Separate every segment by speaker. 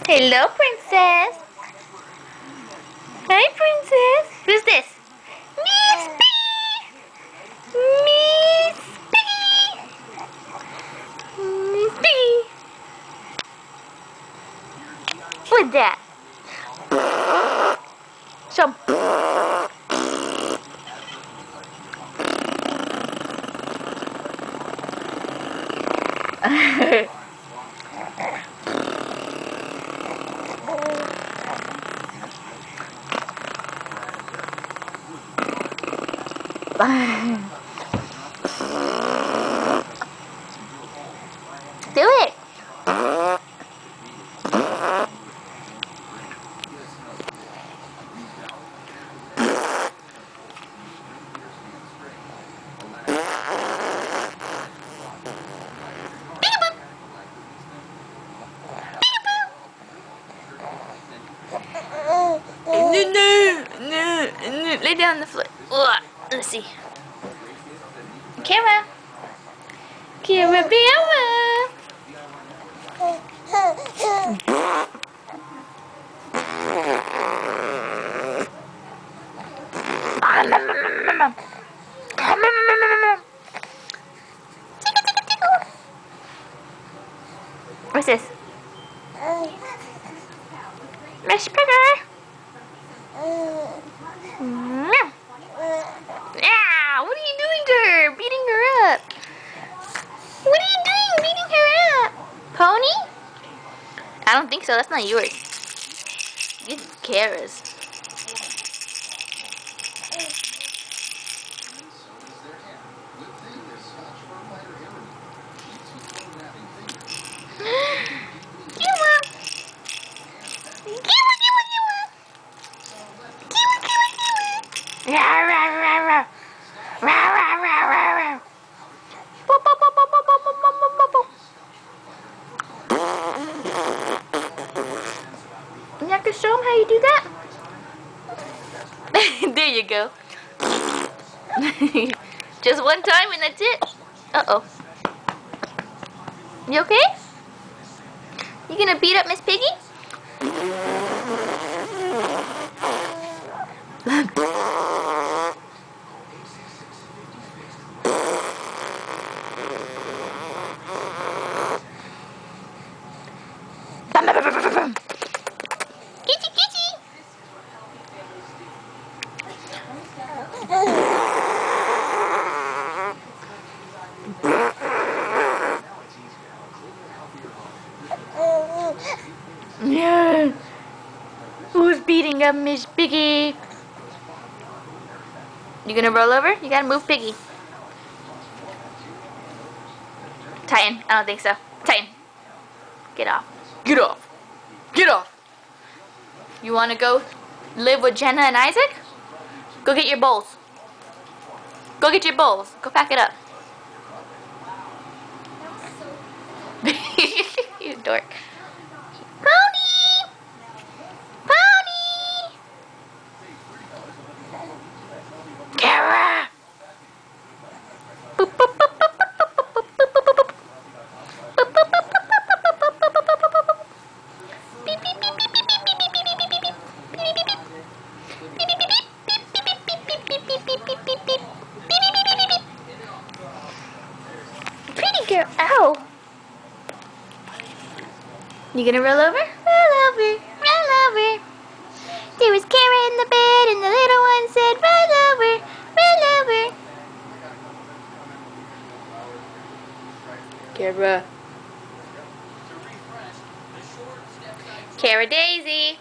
Speaker 1: Hello, princess. Hi, princess. Who's this? Miss Piggy. Miss Piggy. Miss Piggy. What's that? Some. Do it. No. Lay down on the floor. Ugh. Let's see. Kara. Kara Bella. What's this? Miss Piggy. Yeah, what are you doing to her? Beating her up. What are you doing? Beating her up? Pony? I don't think so. That's not yours. It's Kara's. You have to show them how you do that? There you go. Just one time and that's it? Uh-oh. You okay? You gonna beat up Miss Piggy? Kitty, kitty. Yeah. Who's beating up Miss Piggy? You gonna roll over? You gotta move Piggy. Tighten. I don't think so. Tighten. Get off. Get off. Get off. You wanna go live with Jenna and Isaac? Go get your bowls. Go get your bowls. Go pack it up. You dork. Pony! Pony! Kara! Boop, boop, boop, boop, boop, boop, boop, boop, boop, boop. Boop, boop, boop, boop, boop, boop, boop, boop, boop, boop, boop, boop. Beep, beep, beep, beep, beep, beep, beep, beep, beep, beep, beep, beep. Beep, beep, beep, beep. Beep, beep, beep, beep, beep, beep, beep, beep, beep, beep, beep, beep, beep. Beep, beep, beep, beep, beep, beep. Pretty girl. Ow. You gonna roll over? Roll over, roll over. There was Kara in the bed and the little one said, roll over, roll over. Kara. Kara Daisy.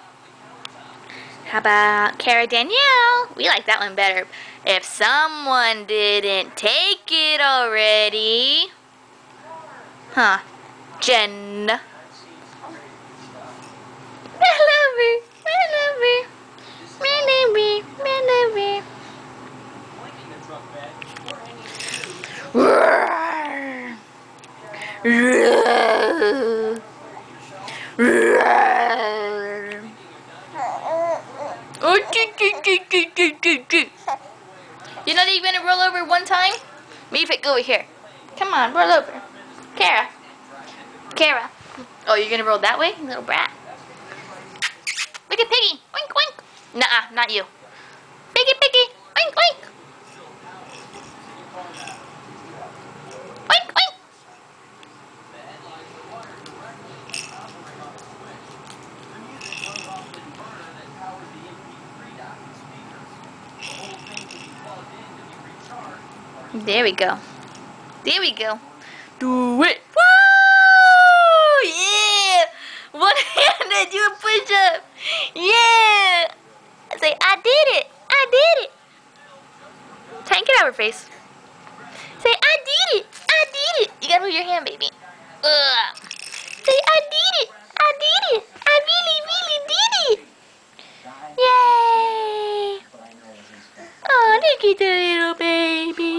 Speaker 1: How about Kara Danielle? We like that one better. If someone didn't take it already. Huh. Jen. Roll over, roll over. Roll over, roll over. You're not even gonna roll over one time? Maybe go over here. Come on, roll over. Kara. Kara. Oh, you're gonna roll that way, little brat? Look at Piggy. Oink, oink. Nuh-uh, not you. Piggy, Piggy. Oink, oink. Oink, oink. There we go. There we go. Do it. Woo! Yeah! One-handed, do a push-up. Yeah! Say, I did it. I did it. Tighten it out of her face. Say, I did it. I did it. You gotta move your hand, baby. Ugh. Say, I did it. I did it. I really, really did it. Yay! Oh, look at the little baby.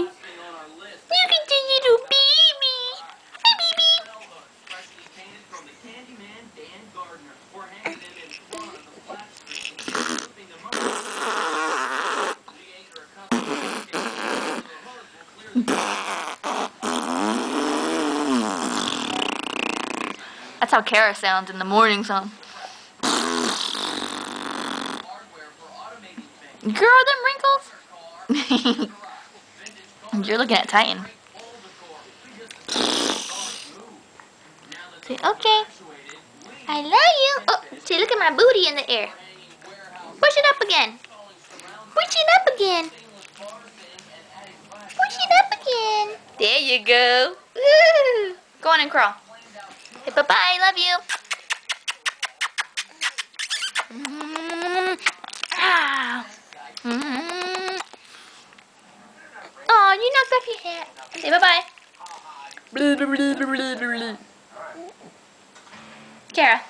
Speaker 1: Look at the little baby. Hi, baby. That's how Kara sounds in the morning song. Girl, them wrinkles. You're looking at Titan. Say, okay. I love you. Oh, see, look at my booty in the air. Push it up again. Push it up again. Push it up again. There you go. Woo. Go on and crawl. Hey, bye-bye. Love you. Oh, you knocked off your hat. Say bye-bye. Kara.